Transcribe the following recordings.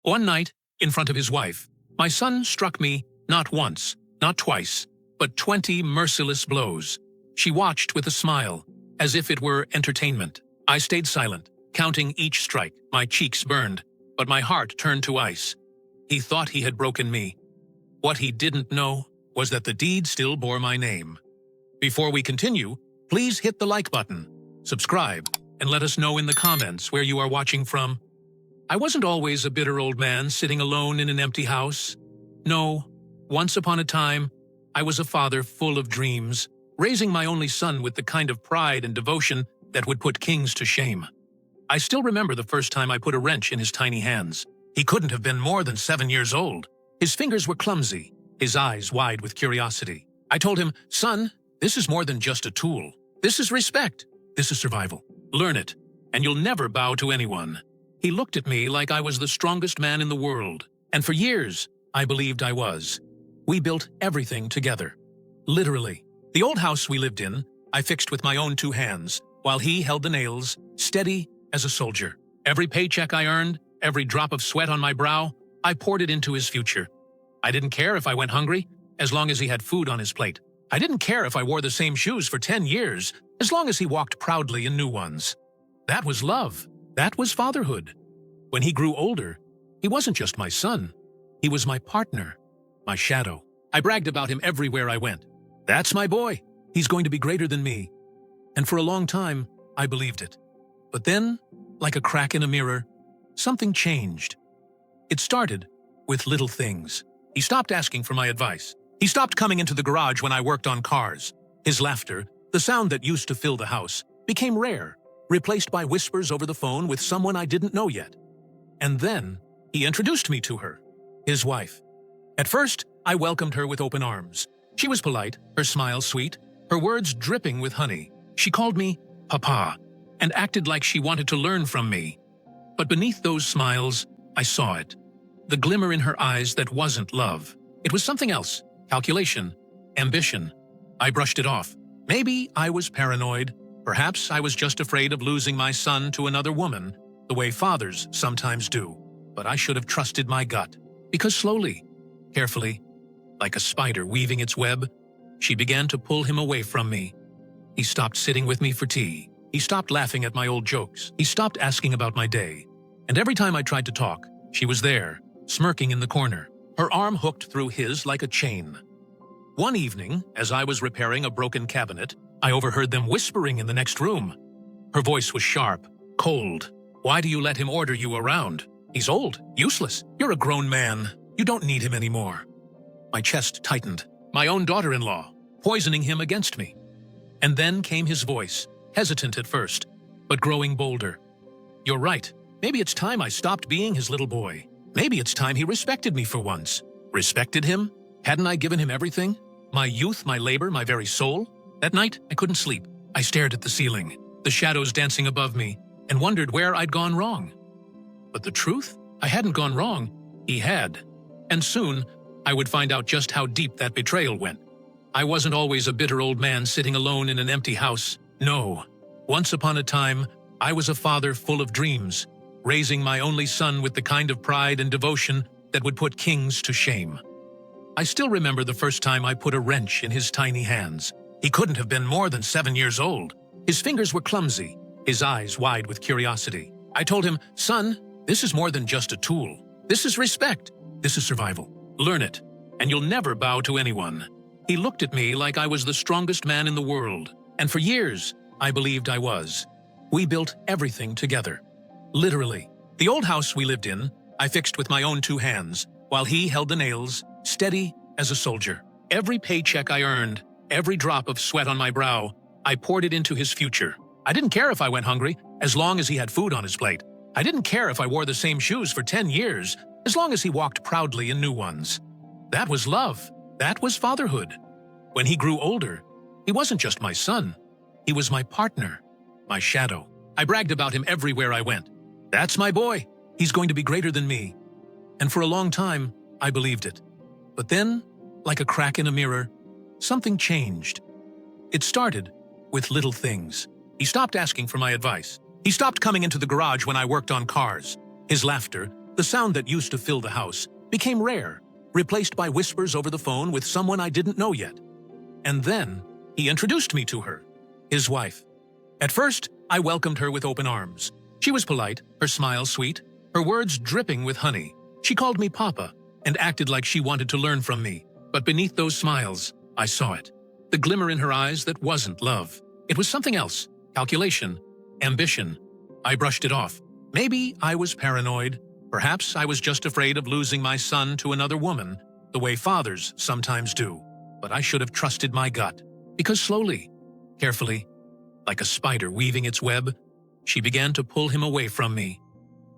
One night, in front of his wife, my son struck me not once, not twice, but 20 merciless blows. She watched with a smile, as if it were entertainment. I stayed silent, counting each strike. My cheeks burned, but my heart turned to ice. He thought he had broken me. What he didn't know was that the deed still bore my name. Before we continue, please hit the like button, subscribe, and let us know in the comments where you are watching from. I wasn't always a bitter old man sitting alone in an empty house. No, once upon a time, I was a father full of dreams, raising my only son with the kind of pride and devotion that would put kings to shame. I still remember the first time I put a wrench in his tiny hands. He couldn't have been more than 7 years old. His fingers were clumsy, his eyes wide with curiosity. I told him, "Son, this is more than just a tool. This is respect. This is survival. Learn it, and you'll never bow to anyone." He looked at me like I was the strongest man in the world, and for years, I believed I was. We built everything together. Literally. The old house we lived in, I fixed with my own 2 hands, while he held the nails, steady as a soldier. Every paycheck I earned, every drop of sweat on my brow, I poured it into his future. I didn't care if I went hungry, as long as he had food on his plate. I didn't care if I wore the same shoes for 10 years, as long as he walked proudly in new ones. That was love. That was fatherhood. When he grew older, he wasn't just my son. He was my partner, my shadow. I bragged about him everywhere I went. "That's my boy. He's going to be greater than me." And for a long time, I believed it. But then, like a crack in a mirror, something changed. It started with little things. He stopped asking for my advice. He stopped coming into the garage when I worked on cars. His laughter, the sound that used to fill the house, became rare, replaced by whispers over the phone with someone I didn't know yet. And then, he introduced me to her, his wife. At first, I welcomed her with open arms. She was polite, her smile sweet, her words dripping with honey. She called me Papa and acted like she wanted to learn from me. But beneath those smiles, I saw it. The glimmer in her eyes that wasn't love. It was something else. Calculation. Ambition. I brushed it off. Maybe I was paranoid. Perhaps I was just afraid of losing my son to another woman, the way fathers sometimes do. But I should have trusted my gut. Because slowly, carefully, like a spider weaving its web, she began to pull him away from me. He stopped sitting with me for tea. He stopped laughing at my old jokes. He stopped asking about my day. And every time I tried to talk, she was there, smirking in the corner, her arm hooked through his like a chain. One evening, as I was repairing a broken cabinet, I overheard them whispering in the next room. Her voice was sharp, cold. "Why do you let him order you around? He's old, useless. You're a grown man. You don't need him anymore." My chest tightened. My own daughter-in-law, poisoning him against me. And then came his voice, hesitant at first, but growing bolder. "You're right. Maybe it's time I stopped being his little boy. Maybe it's time he respected me for once." Respected him? Hadn't I given him everything? My youth, my labor, my very soul? That night, I couldn't sleep. I stared at the ceiling, the shadows dancing above me, and wondered where I'd gone wrong. But the truth? I hadn't gone wrong. He had. And soon, I would find out just how deep that betrayal went. I wasn't always a bitter old man sitting alone in an empty house. No. Once upon a time, I was a father full of dreams, raising my only son with the kind of pride and devotion that would put kings to shame. I still remember the first time I put a wrench in his tiny hands. He couldn't have been more than 7 years old. His fingers were clumsy, his eyes wide with curiosity. I told him, "Son, this is more than just a tool. This is respect. This is survival. Learn it, and you'll never bow to anyone." He looked at me like I was the strongest man in the world, and for years, I believed I was. We built everything together. Literally. The old house we lived in, I fixed with my own 2 hands, while he held the nails, steady as a soldier. Every paycheck I earned, every drop of sweat on my brow, I poured it into his future. I didn't care if I went hungry, as long as he had food on his plate. I didn't care if I wore the same shoes for 10 years, as long as he walked proudly in new ones. That was love. That was fatherhood. When he grew older, he wasn't just my son. He was my partner, my shadow. I bragged about him everywhere I went. "That's my boy. He's going to be greater than me." And for a long time, I believed it. But then, like a crack in a mirror, something changed. It started with little things. He stopped asking for my advice. He stopped coming into the garage when I worked on cars. His laughter, The sound that used to fill the house became rare, replaced by whispers over the phone with someone I didn't know yet. And then he introduced me to her, his wife. At first, I welcomed her with open arms. She was polite, her smile sweet, her words dripping with honey. She called me Papa and acted like she wanted to learn from me. But beneath those smiles, I saw it. The glimmer in her eyes that wasn't love. It was something else. Calculation. Ambition. I brushed it off. Maybe I was paranoid. Perhaps I was just afraid of losing my son to another woman, the way fathers sometimes do. But I should have trusted my gut. Because slowly, carefully, like a spider weaving its web, she began to pull him away from me.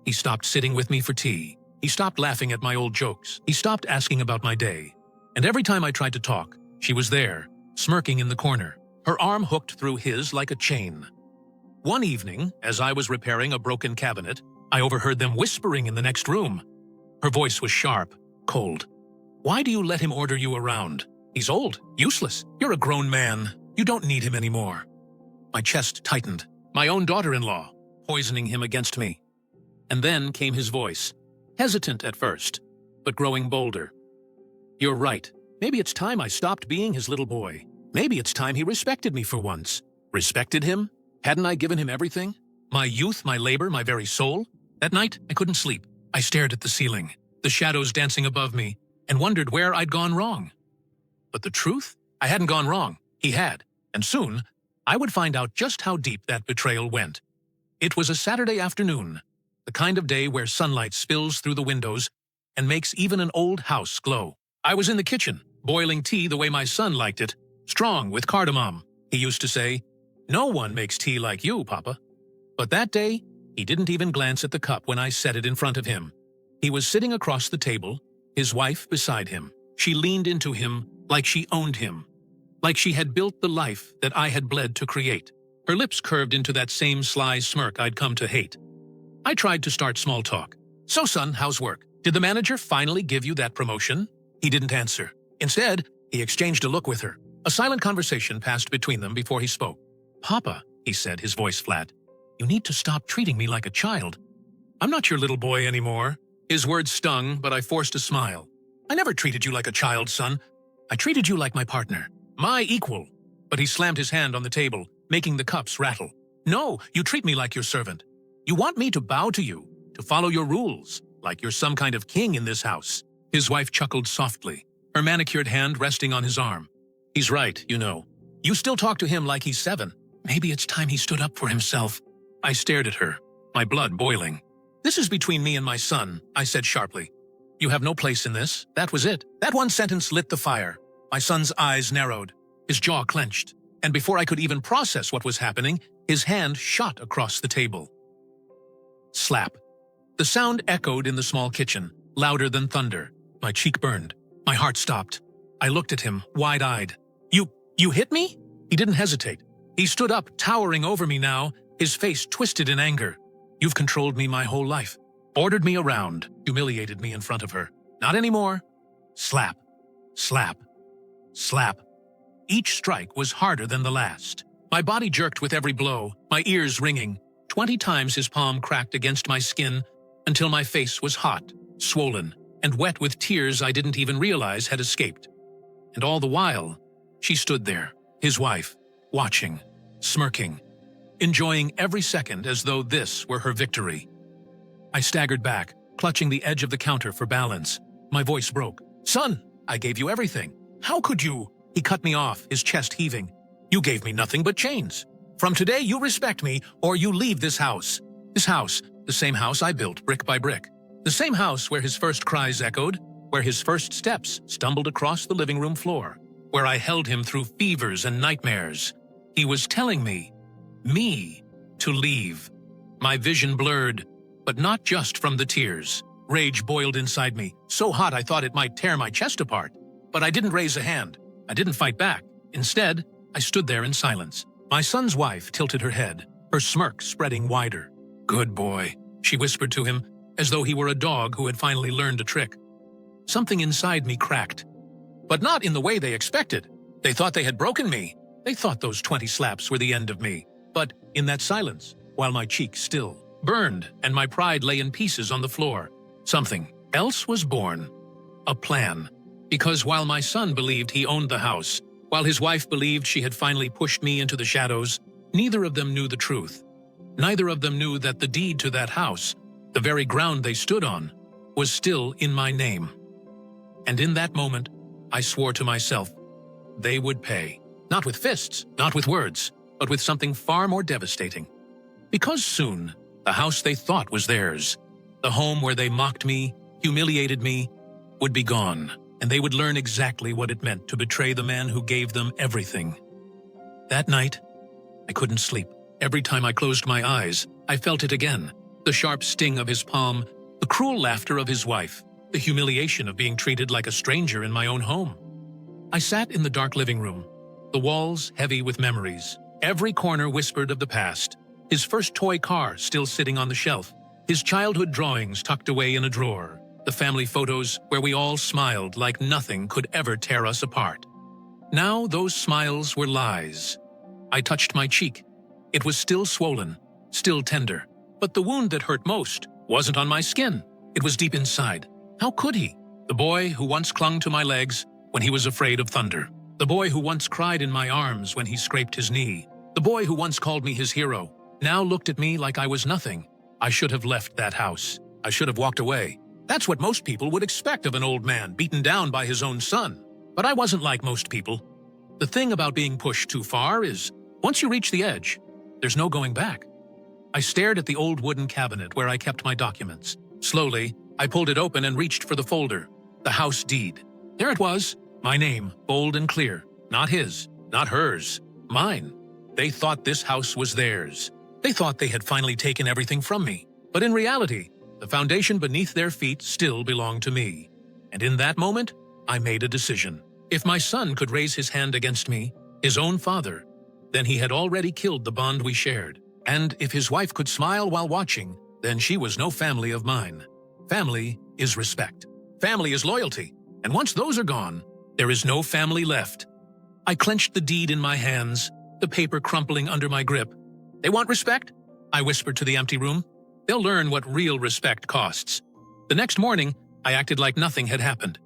He stopped sitting with me for tea. He stopped laughing at my old jokes. He stopped asking about my day. And every time I tried to talk, she was there, smirking in the corner, her arm hooked through his like a chain. One evening, as I was repairing a broken cabinet, I overheard them whispering in the next room. Her voice was sharp, cold. "Why do you let him order you around? He's old, useless. You're a grown man. You don't need him anymore." My chest tightened. My own daughter-in-law, poisoning him against me. And then came his voice, hesitant at first, but growing bolder. "You're right. Maybe it's time I stopped being his little boy. Maybe it's time he respected me for once." Respected him? Hadn't I given him everything? My youth, my labor, my very soul? That night, I couldn't sleep. I stared at the ceiling, the shadows dancing above me, and wondered where I'd gone wrong. But the truth? I hadn't gone wrong. He had. And soon, I would find out just how deep that betrayal went. It was a Saturday afternoon, the kind of day where sunlight spills through the windows and makes even an old house glow. I was in the kitchen, boiling tea the way my son liked it, strong with cardamom. He used to say, "No one makes tea like you, Papa." But that day, he didn't even glance at the cup when I set it in front of him. He was sitting across the table, his wife beside him. She leaned into him like she owned him, like she had built the life that I had bled to create. Her lips curved into that same sly smirk I'd come to hate. I tried to start small talk. "So, son, how's work? Did the manager finally give you that promotion?" He didn't answer. Instead, he exchanged a look with her. A silent conversation passed between them before he spoke. "Papa," he said, his voice flat, "you need to stop treating me like a child. I'm not your little boy anymore." His words stung, but I forced a smile. "I never treated you like a child, son. I treated you like my partner, my equal." But he slammed his hand on the table, making the cups rattle. "No, you treat me like your servant. You want me to bow to you, to follow your rules, like you're some kind of king in this house." His wife chuckled softly, her manicured hand resting on his arm. "He's right, you know. You still talk to him like he's 7. Maybe it's time he stood up for himself." I stared at her, my blood boiling. "This is between me and my son," I said sharply. "You have no place in this." That was it. That one sentence lit the fire. My son's eyes narrowed, his jaw clenched, and before I could even process what was happening, his hand shot across the table. Slap. The sound echoed in the small kitchen, louder than thunder. My cheek burned. My heart stopped. I looked at him, wide-eyed. You hit me?" He didn't hesitate. He stood up, towering over me now, his face twisted in anger. "You've controlled me my whole life. Ordered me around, humiliated me in front of her. Not anymore." Slap. Slap. Slap. Each strike was harder than the last. My body jerked with every blow, my ears ringing. 20 times his palm cracked against my skin until my face was hot, swollen, and wet with tears I didn't even realize had escaped. And all the while, she stood there, his wife, watching, smirking, enjoying every second as though this were her victory. I staggered back, clutching the edge of the counter for balance. My voice broke. "Son, I gave you everything. How could you?" He cut me off, his chest heaving. "You gave me nothing but chains. From today, you respect me, or you leave this house." This house, the same house I built brick by brick. The same house where his first cries echoed, where his first steps stumbled across the living room floor, where I held him through fevers and nightmares. He was telling me, to leave. My vision blurred, but not just from the tears. Rage boiled inside me, so hot I thought it might tear my chest apart. But I didn't raise a hand. I didn't fight back. Instead, I stood there in silence. My son's wife tilted her head, her smirk spreading wider. "Good boy," she whispered to him, as though he were a dog who had finally learned a trick. Something inside me cracked. But not in the way they expected. They thought they had broken me. They thought those 20 slaps were the end of me. But in that silence, while my cheeks still burned and my pride lay in pieces on the floor, Something else was born. A plan. Because while my son believed he owned the house, while his wife believed she had finally pushed me into the shadows, neither of them knew the truth. Neither of them knew that the deed to that house, the very ground they stood on, was still in my name. And in that moment, I swore to myself, they would pay. Not with fists, not with words, but with something far more devastating. Because soon, the house they thought was theirs, the home where they mocked me, humiliated me, would be gone, and they would learn exactly what it meant to betray the man who gave them everything. That night, I couldn't sleep. Every time I closed my eyes, I felt it again. The sharp sting of his palm, the cruel laughter of his wife, the humiliation of being treated like a stranger in my own home. I sat in the dark living room, the walls heavy with memories. Every corner whispered of the past. His first toy car still sitting on the shelf. His childhood drawings tucked away in a drawer. The family photos where we all smiled like nothing could ever tear us apart. Now those smiles were lies. I touched my cheek. It was still swollen, still tender. But the wound that hurt most wasn't on my skin. It was deep inside. How could he? The boy who once clung to my legs when he was afraid of thunder. The boy who once cried in my arms when he scraped his knee. The boy who once called me his hero now looked at me like I was nothing. I should have left that house. I should have walked away. That's what most people would expect of an old man beaten down by his own son. But I wasn't like most people. The thing about being pushed too far is, once you reach the edge, there's no going back. I stared at the old wooden cabinet where I kept my documents. Slowly, I pulled it open and reached for the folder. The house deed. There it was, my name, bold and clear. Not his, not hers, mine. They thought this house was theirs. They thought they had finally taken everything from me. But in reality, the foundation beneath their feet still belonged to me. And in that moment, I made a decision. If my son could raise his hand against me, his own father, then he had already killed the bond we shared. And if his wife could smile while watching, then she was no family of mine. Family is respect. Family is loyalty. And once those are gone, there is no family left. I clenched the deed in my hands, the paper crumpling under my grip. They want respect? I whispered to the empty room. They'll learn what real respect costs. The next morning, I acted like nothing had happened.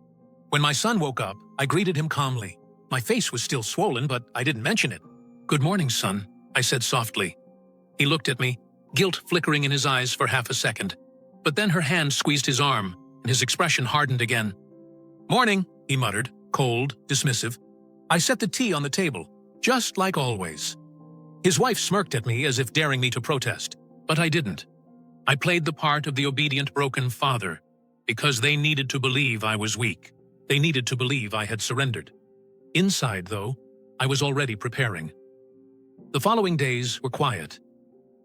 When my son woke up, I greeted him calmly. My face was still swollen, but I didn't mention it. "Good morning, son," I said softly. He looked at me, guilt flickering in his eyes for half a second. But then her hand squeezed his arm, and his expression hardened again. "Morning," he muttered, cold, dismissive. I set the tea on the table, just like always. His wife smirked at me as if daring me to protest, but I didn't. I played the part of the obedient, broken father, because they needed to believe I was weak. They needed to believe I had surrendered. Inside, though, I was already preparing. The following days were quiet.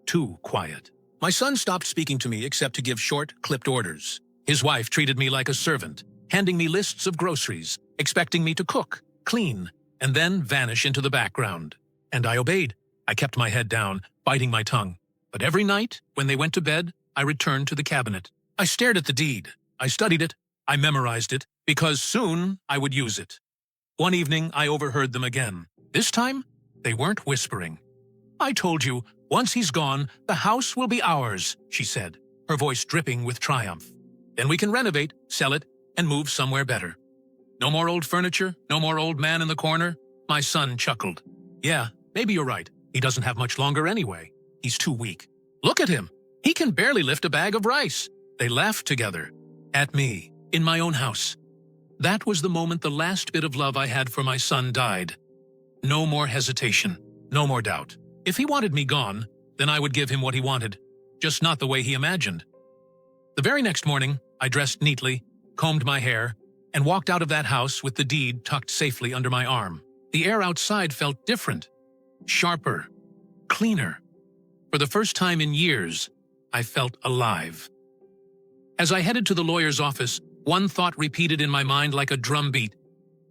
Too quiet. My son stopped speaking to me except to give short, clipped orders. His wife treated me like a servant, handing me lists of groceries, expecting me to cook, clean, and then vanish into the background. And I obeyed. I kept my head down, biting my tongue. But every night, when they went to bed, I returned to the cabinet. I stared at the deed. I studied it. I memorized it, because soon I would use it. One evening, I overheard them again. This time, they weren't whispering. "I told you, once he's gone, the house will be ours," she said, her voice dripping with triumph. "Then we can renovate, sell it, and move somewhere better. No more old furniture, no more old man in the corner." My son chuckled. "Yeah, maybe you're right. He doesn't have much longer anyway. He's too weak. Look at him. He can barely lift a bag of rice." They laughed together. At me, in my own house. That was the moment the last bit of love I had for my son died. No more hesitation. No more doubt. If he wanted me gone, then I would give him what he wanted, just not the way he imagined. The very next morning, I dressed neatly, combed my hair, and walked out of that house with the deed tucked safely under my arm. The air outside felt different, sharper, cleaner. For the first time in years, I felt alive. As I headed to the lawyer's office, one thought repeated in my mind like a drumbeat.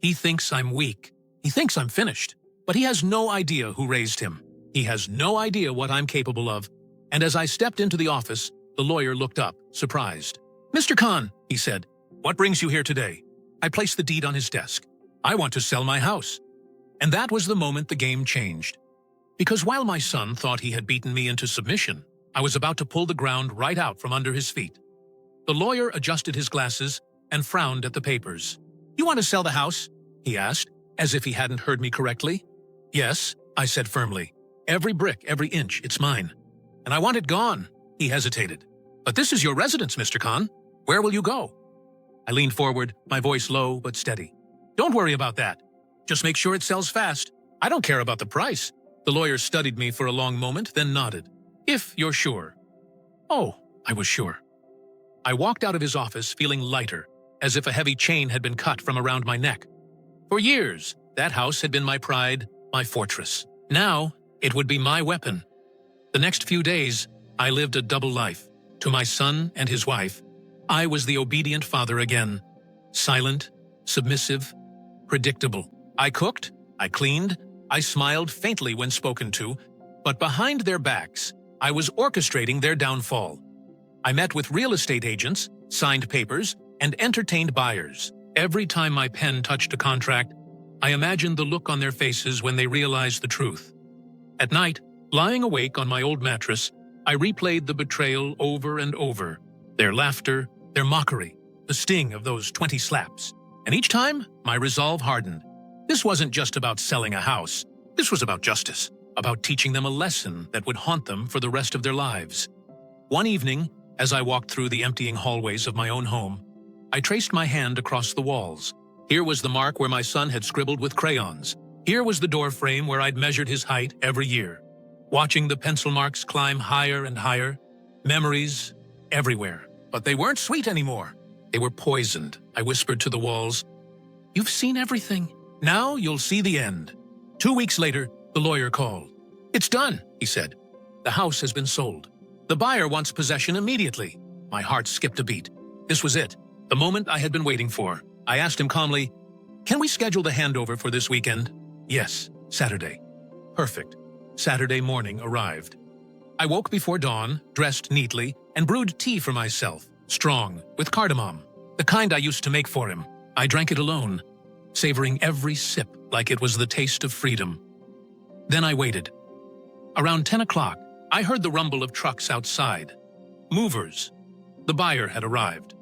He thinks I'm weak. He thinks I'm finished. But he has no idea who raised him. He has no idea what I'm capable of. And as I stepped into the office, the lawyer looked up, surprised. "Mr. Khan," he said, "what brings you here today?" I placed the deed on his desk. "I want to sell my house." And that was the moment the game changed. Because while my son thought he had beaten me into submission, I was about to pull the ground right out from under his feet. The lawyer adjusted his glasses and frowned at the papers. "You want to sell the house?" he asked, as if he hadn't heard me correctly. "Yes," I said firmly. "Every brick, every inch, it's mine. And I want it gone." He hesitated. "But this is your residence, Mr. Khan. Where will you go?" I leaned forward, my voice low but steady. "Don't worry about that. Just make sure it sells fast. I don't care about the price." The lawyer studied me for a long moment, then nodded. "If you're sure." Oh, I was sure. I walked out of his office feeling lighter, as if a heavy chain had been cut from around my neck. For years, that house had been my pride, my fortress. Now, it would be my weapon. The next few days, I lived a double life. To my son and his wife, I was the obedient father again. Silent, submissive, predictable. I cooked, I cleaned, I smiled faintly when spoken to, but behind their backs, I was orchestrating their downfall. I met with real estate agents, signed papers, and entertained buyers. Every time my pen touched a contract, I imagined the look on their faces when they realized the truth. At night, lying awake on my old mattress, I replayed the betrayal over and over. Their laughter, their mockery, the sting of those 20 slaps. And each time, my resolve hardened. This wasn't just about selling a house. This was about justice, about teaching them a lesson that would haunt them for the rest of their lives. One evening, as I walked through the emptying hallways of my own home, I traced my hand across the walls. Here was the mark where my son had scribbled with crayons. Here was the door frame where I'd measured his height every year. Watching the pencil marks climb higher and higher, memories everywhere. But they weren't sweet anymore. They were poisoned. I whispered to the walls, "You've seen everything. Now you'll see the end." 2 weeks later, the lawyer called. "It's done," he said. "The house has been sold. The buyer wants possession immediately." My heart skipped a beat. This was it, the moment I had been waiting for. I asked him calmly, "Can we schedule the handover for this weekend?" "Yes, Saturday." Perfect. Saturday morning arrived. I woke before dawn, dressed neatly, and brewed tea for myself, strong, with cardamom, the kind I used to make for him. I drank it alone, savoring every sip like it was the taste of freedom. Then I waited. Around 10 o'clock, I heard the rumble of trucks outside. Movers. The buyer had arrived.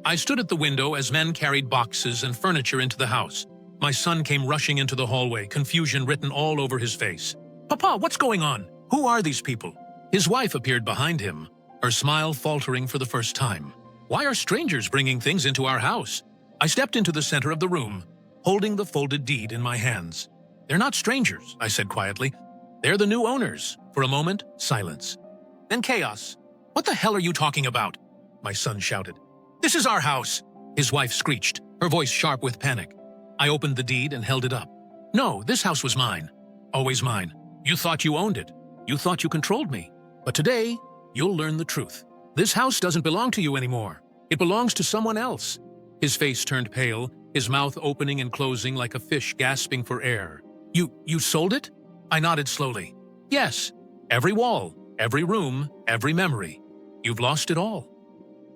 I stood at the window as men carried boxes and furniture into the house. My son came rushing into the hallway, confusion written all over his face. "Papa, what's going on? Who are these people?" His wife appeared behind him, her smile faltering for the first time. "Why are strangers bringing things into our house?" I stepped into the center of the room, holding the folded deed in my hands. "They're not strangers," I said quietly. "They're the new owners." For a moment, silence. Then chaos. "What the hell are you talking about?" my son shouted. "This is our house," his wife screeched, her voice sharp with panic. I opened the deed and held it up. "No, this house was mine. Always mine. You thought you owned it. You thought you controlled me. But today, you'll learn the truth. This house doesn't belong to you anymore. It belongs to someone else." His face turned pale, his mouth opening and closing like a fish gasping for air. You sold it?" I nodded slowly. "Yes. Every wall, every room, every memory. You've lost it all."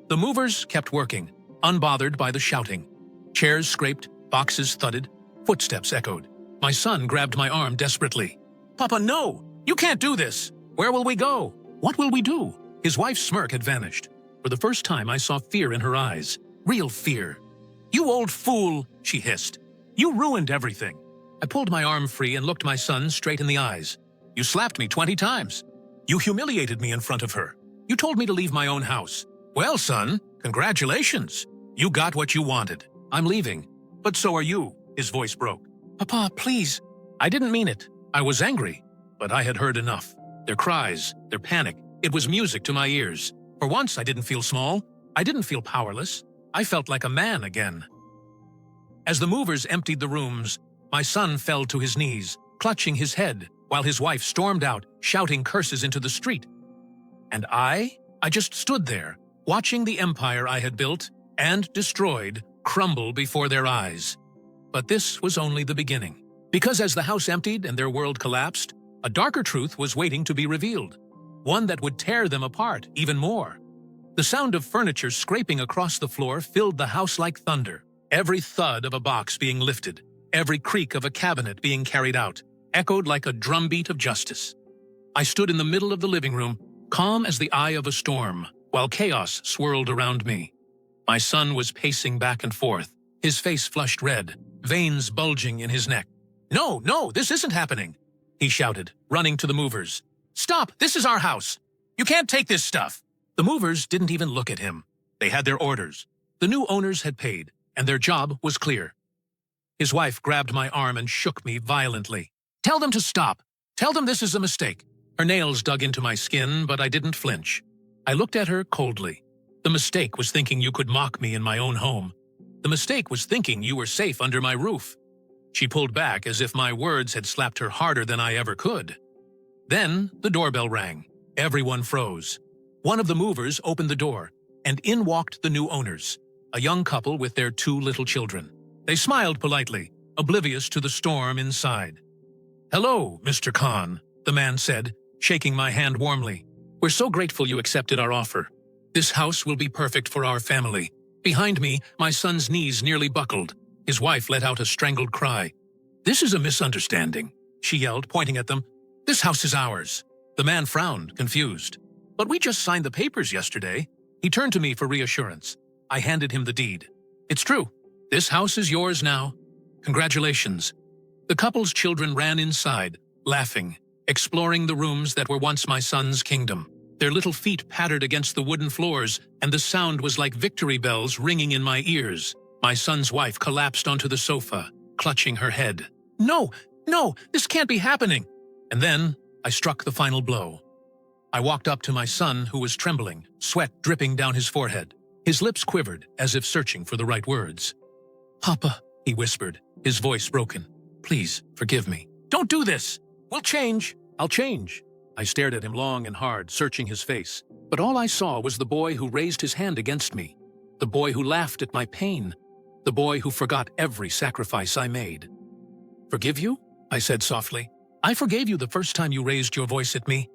The movers kept working, unbothered by the shouting. Chairs scraped, boxes thudded, footsteps echoed. My son grabbed my arm desperately. "Papa, no! You can't do this! Where will we go? What will we do?" His wife's smirk had vanished. For the first time, I saw fear in her eyes. Real fear. "You old fool," she hissed. "You ruined everything." I pulled my arm free and looked my son straight in the eyes. "You slapped me 20 times. You humiliated me in front of her. You told me to leave my own house. Well, son, congratulations. You got what you wanted. I'm leaving. But so are you." His voice broke. "Papa, please." I didn't mean it. I was angry, but I had heard enough. Their cries, their panic, it was music to my ears. For once, I didn't feel small. I didn't feel powerless. I felt like a man again. As the movers emptied the rooms, my son fell to his knees, clutching his head, while his wife stormed out, shouting curses into the street. And I just stood there, watching the empire I had built and destroyed crumble before their eyes. But this was only the beginning. Because as the house emptied and their world collapsed, a darker truth was waiting to be revealed, one that would tear them apart even more. The sound of furniture scraping across the floor filled the house like thunder. Every thud of a box being lifted, every creak of a cabinet being carried out, echoed like a drumbeat of justice. I stood in the middle of the living room, calm as the eye of a storm, while chaos swirled around me. My son was pacing back and forth, his face flushed red, veins bulging in his neck. "No, no, this isn't happening," he shouted, running to the movers. "Stop, this is our house. You can't take this stuff." The movers didn't even look at him. They had their orders. The new owners had paid, and their job was clear. His wife grabbed my arm and shook me violently. "Tell them to stop. Tell them this is a mistake." Her nails dug into my skin, but I didn't flinch. I looked at her coldly. The mistake was thinking you could mock me in my own home. The mistake was thinking you were safe under my roof. She pulled back as if my words had slapped her harder than I ever could. Then the doorbell rang. Everyone froze. One of the movers opened the door, and in walked the new owners, a young couple with their 2 little children. They smiled politely, oblivious to the storm inside. "Hello, Mr. Khan," the man said, shaking my hand warmly. "We're so grateful you accepted our offer. This house will be perfect for our family." Behind me, my son's knees nearly buckled. His wife let out a strangled cry. "This is a misunderstanding," she yelled, pointing at them. "This house is ours." The man frowned, confused. "But we just signed the papers yesterday." He turned to me for reassurance. I handed him the deed. "It's true. This house is yours now. Congratulations." The couple's children ran inside, laughing, exploring the rooms that were once my son's kingdom. Their little feet pattered against the wooden floors, and the sound was like victory bells ringing in my ears. My son's wife collapsed onto the sofa, clutching her head. "No, no, this can't be happening." And then I struck the final blow. I walked up to my son, who was trembling, sweat dripping down his forehead. His lips quivered, as if searching for the right words. "Papa," he whispered, his voice broken. "Please, forgive me." "Don't do this! We'll change." "I'll change." I stared at him long and hard, searching his face. But all I saw was the boy who raised his hand against me. The boy who laughed at my pain. The boy who forgot every sacrifice I made. "Forgive you?" I said softly. "I forgave you the first time you raised your voice at me.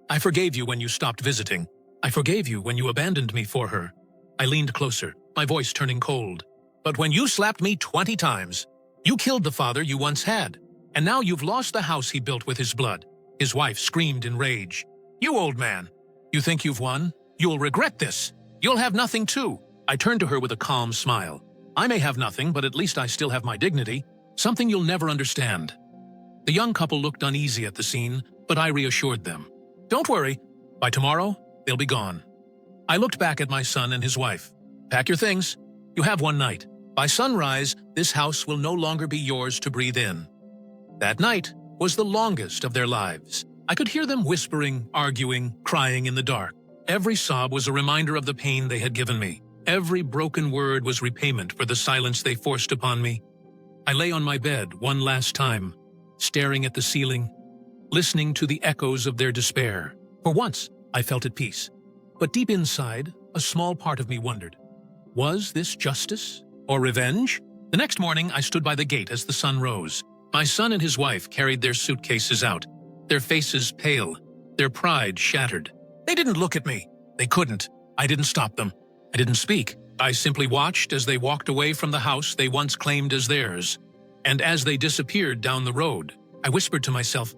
I forgave you when you stopped visiting. I forgave you when you abandoned me for her." I leaned closer, my voice turning cold. "But when you slapped me 20 times, you killed the father you once had, and now you've lost the house he built with his blood." His wife screamed in rage. "You old man! You think you've won? You'll regret this! You'll have nothing too!" I turned to her with a calm smile. "I may have nothing, but at least I still have my dignity, something you'll never understand." The young couple looked uneasy at the scene, but I reassured them. "Don't worry. By tomorrow, they'll be gone." I looked back at my son and his wife. "Pack your things. You have one night. By sunrise, this house will no longer be yours to breathe in." That night was the longest of their lives. I could hear them whispering, arguing, crying in the dark. Every sob was a reminder of the pain they had given me. Every broken word was repayment for the silence they forced upon me. I lay on my bed one last time, staring at the ceiling, listening to the echoes of their despair. For once, I felt at peace. But deep inside, a small part of me wondered, was this justice or revenge? The next morning, I stood by the gate as the sun rose. My son and his wife carried their suitcases out, their faces pale, their pride shattered. They didn't look at me. They couldn't. I didn't stop them. I didn't speak. I simply watched as they walked away from the house they once claimed as theirs. And as they disappeared down the road, I whispered to myself,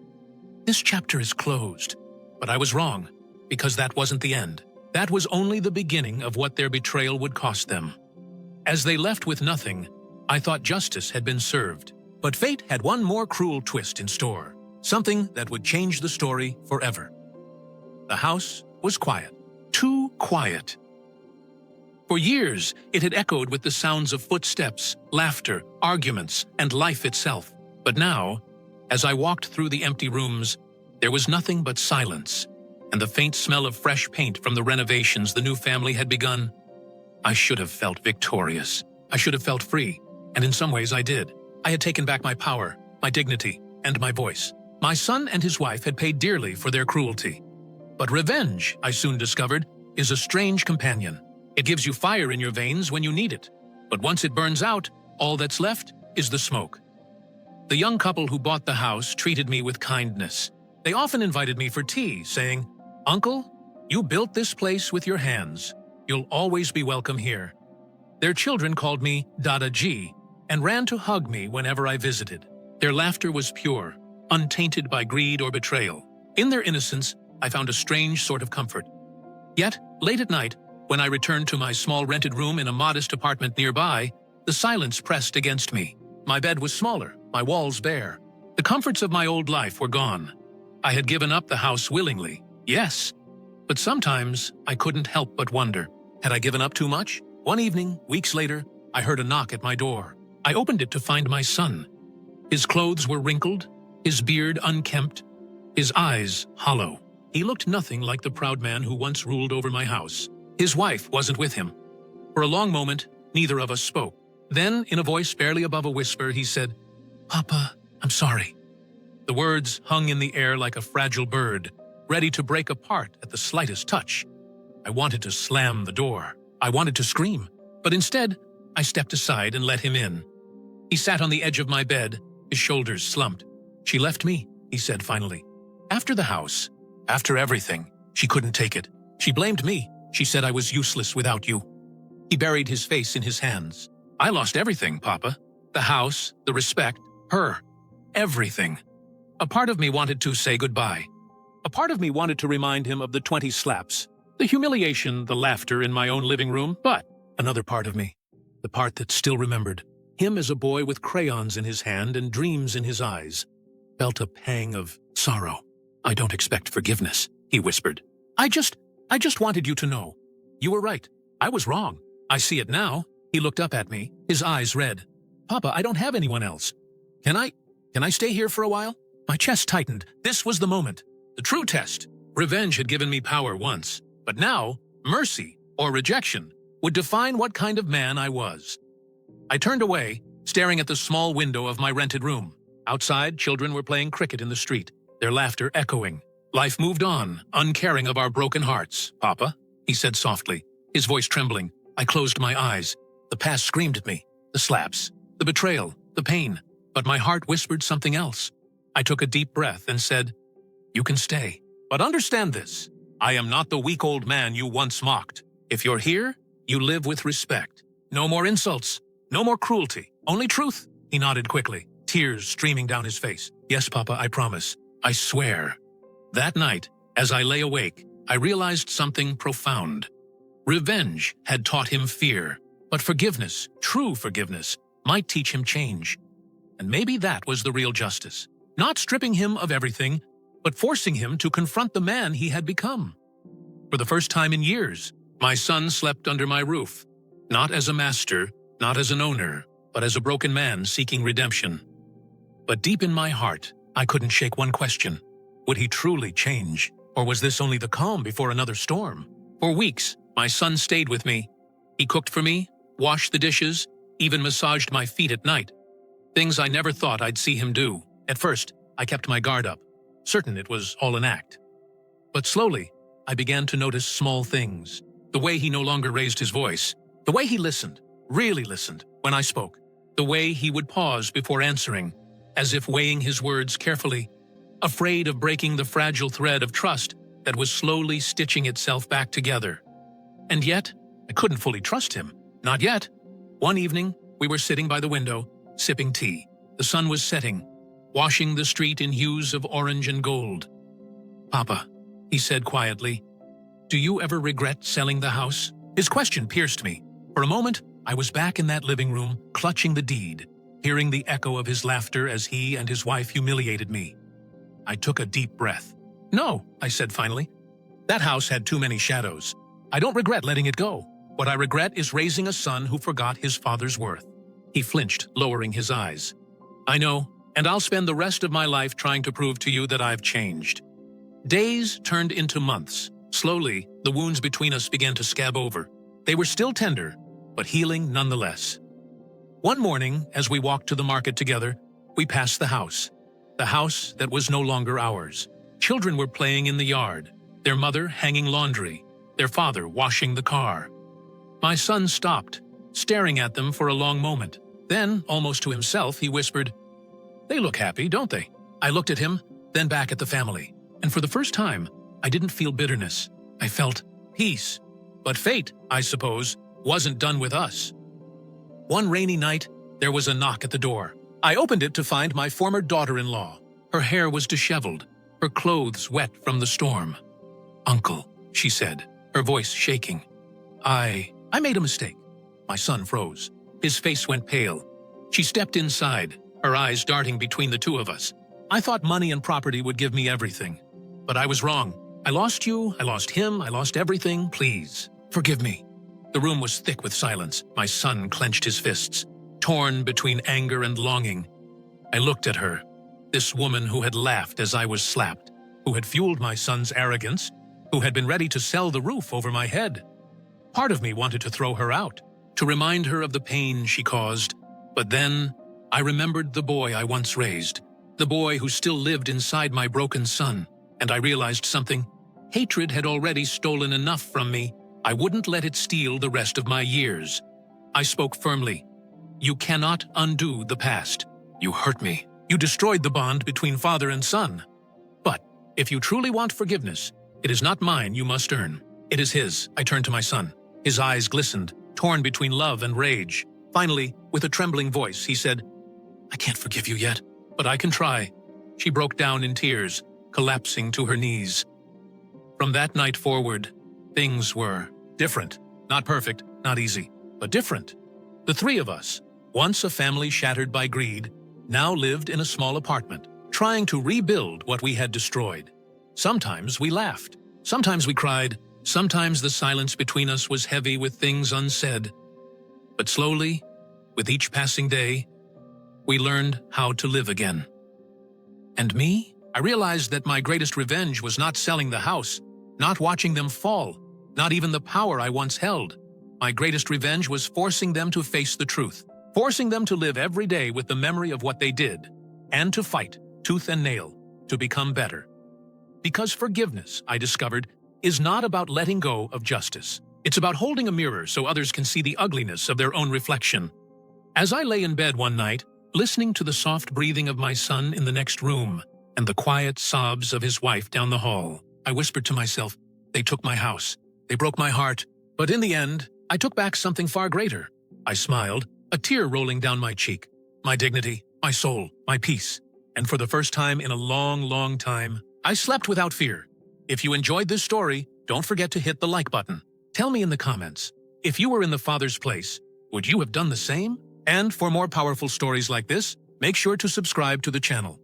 "This chapter is closed." But I was wrong, because that wasn't the end. That was only the beginning of what their betrayal would cost them. As they left with nothing, I thought justice had been served. But fate had one more cruel twist in store, something that would change the story forever. The house was quiet, too quiet. For years, it had echoed with the sounds of footsteps, laughter, arguments, and life itself. But now, as I walked through the empty rooms, there was nothing but silence, and the faint smell of fresh paint from the renovations the new family had begun. I should have felt victorious. I should have felt free, and in some ways I did. I had taken back my power, my dignity, and my voice. My son and his wife had paid dearly for their cruelty. But revenge, I soon discovered, is a strange companion. It gives you fire in your veins when you need it. But once it burns out, all that's left is the smoke. The young couple who bought the house treated me with kindness. They often invited me for tea, saying, "Uncle, you built this place with your hands. You'll always be welcome here." Their children called me Dada Ji and ran to hug me whenever I visited. Their laughter was pure, untainted by greed or betrayal. In their innocence, I found a strange sort of comfort. Yet, late at night, when I returned to my small rented room in a modest apartment nearby, the silence pressed against me. My bed was smaller, my walls bare. The comforts of my old life were gone. I had given up the house willingly, yes. But sometimes I couldn't help but wonder, had I given up too much? One evening, weeks later, I heard a knock at my door. I opened it to find my son. His clothes were wrinkled, his beard unkempt, his eyes hollow. He looked nothing like the proud man who once ruled over my house. His wife wasn't with him. For a long moment, neither of us spoke. Then, in a voice barely above a whisper, he said, "Papa, I'm sorry." The words hung in the air like a fragile bird, ready to break apart at the slightest touch. I wanted to slam the door. I wanted to scream. But instead, I stepped aside and let him in. He sat on the edge of my bed, his shoulders slumped. "She left me," he said finally. "After the house, after everything, she couldn't take it. She blamed me. She said I was useless without you." He buried his face in his hands. "I lost everything, Papa. The house, the respect, her. Everything." A part of me wanted to say goodbye. A part of me wanted to remind him of the 20 slaps, the humiliation, the laughter in my own living room, but another part of me, the part that still remembered, him as a boy with crayons in his hand and dreams in his eyes, felt a pang of sorrow. "I don't expect forgiveness," he whispered. I just wanted you to know. You were right. I was wrong. I see it now." He looked up at me, his eyes red. "Papa, I don't have anyone else. Can I stay here for a while?" My chest tightened. This was the moment. The true test. Revenge had given me power once, but now, mercy, or rejection, would define what kind of man I was. I turned away, staring at the small window of my rented room. Outside, children were playing cricket in the street, their laughter echoing. Life moved on, uncaring of our broken hearts. "Papa," he said softly, his voice trembling. I closed my eyes. The past screamed at me. The slaps, the betrayal, the pain. But my heart whispered something else. I took a deep breath and said, "You can stay. But understand this. I am not the weak old man you once mocked. If you're here, you live with respect. No more insults. No more cruelty. Only truth." He nodded quickly, tears streaming down his face. "Yes, Papa, I promise. I swear." That night, as I lay awake, I realized something profound. Revenge had taught him fear, but forgiveness, true forgiveness, might teach him change. And maybe that was the real justice. Not stripping him of everything, but forcing him to confront the man he had become. For the first time in years, my son slept under my roof. Not as a master, not as an owner, but as a broken man seeking redemption. But deep in my heart, I couldn't shake one question. Would he truly change? Or was this only the calm before another storm? For weeks, my son stayed with me. He cooked for me, washed the dishes, even massaged my feet at night. Things I never thought I'd see him do. At first, I kept my guard up, certain it was all an act. But slowly, I began to notice small things. The way he no longer raised his voice. The way he listened, really listened, when I spoke. The way he would pause before answering, as if weighing his words carefully, afraid of breaking the fragile thread of trust that was slowly stitching itself back together. And yet, I couldn't fully trust him. Not yet. One evening, we were sitting by the window, sipping tea. The sun was setting, washing the street in hues of orange and gold. "Papa," he said quietly, "do you ever regret selling the house?" His question pierced me. For a moment, I was back in that living room, clutching the deed, hearing the echo of his laughter as he and his wife humiliated me. I took a deep breath. "No," I said finally. "That house had too many shadows. I don't regret letting it go. What I regret is raising a son who forgot his father's worth." He flinched, lowering his eyes. "I know, and I'll spend the rest of my life trying to prove to you that I've changed." Days turned into months. Slowly, the wounds between us began to scab over. They were still tender, but healing nonetheless. One morning, as we walked to the market together, we passed the house that was no longer ours. Children were playing in the yard, their mother hanging laundry, their father washing the car. My son stopped, staring at them for a long moment. Then, almost to himself, he whispered, "They look happy, don't they?" I looked at him, then back at the family, and for the first time, I didn't feel bitterness. I felt peace. But fate, I suppose, wasn't done with us. One rainy night, there was a knock at the door. I opened it to find my former daughter-in-law. Her hair was disheveled, her clothes wet from the storm. "Uncle," she said, her voice shaking. I made a mistake. My son froze. His face went pale. She stepped inside, her eyes darting between the two of us. I thought money and property would give me everything. But I was wrong. I lost you, I lost him, I lost everything. Please, forgive me. The room was thick with silence. My son clenched his fists, torn between anger and longing. I looked at her, this woman who had laughed as I was slapped, who had fueled my son's arrogance, who had been ready to sell the roof over my head. Part of me wanted to throw her out, to remind her of the pain she caused. But then I remembered the boy I once raised, the boy who still lived inside my broken son, and I realized something. Hatred had already stolen enough from me. I wouldn't let it steal the rest of my years. I spoke firmly. You cannot undo the past. You hurt me. You destroyed the bond between father and son. But if you truly want forgiveness, it is not mine you must earn. It is his. I turned to my son. His eyes glistened, torn between love and rage. Finally, with a trembling voice, he said, I can't forgive you yet, but I can try. She broke down in tears, collapsing to her knees. From that night forward, things were different. Not perfect, not easy, but different. The three of us, once a family shattered by greed, now lived in a small apartment, trying to rebuild what we had destroyed. Sometimes we laughed. Sometimes we cried. Sometimes the silence between us was heavy with things unsaid. But slowly, with each passing day, we learned how to live again. And me? I realized that my greatest revenge was not selling the house, not watching them fall, not even the power I once held. My greatest revenge was forcing them to face the truth, forcing them to live every day with the memory of what they did, and to fight, tooth and nail, to become better. Because forgiveness, I discovered, is not about letting go of justice. It's about holding a mirror so others can see the ugliness of their own reflection. As I lay in bed one night, listening to the soft breathing of my son in the next room and the quiet sobs of his wife down the hall, I whispered to myself, they took my house, they broke my heart, but in the end, I took back something far greater. I smiled, a tear rolling down my cheek. My dignity, my soul, my peace. And for the first time in a long, long time, I slept without fear. If you enjoyed this story, don't forget to hit the like button. Tell me in the comments, if you were in the father's place, would you have done the same? And for more powerful stories like this, make sure to subscribe to the channel.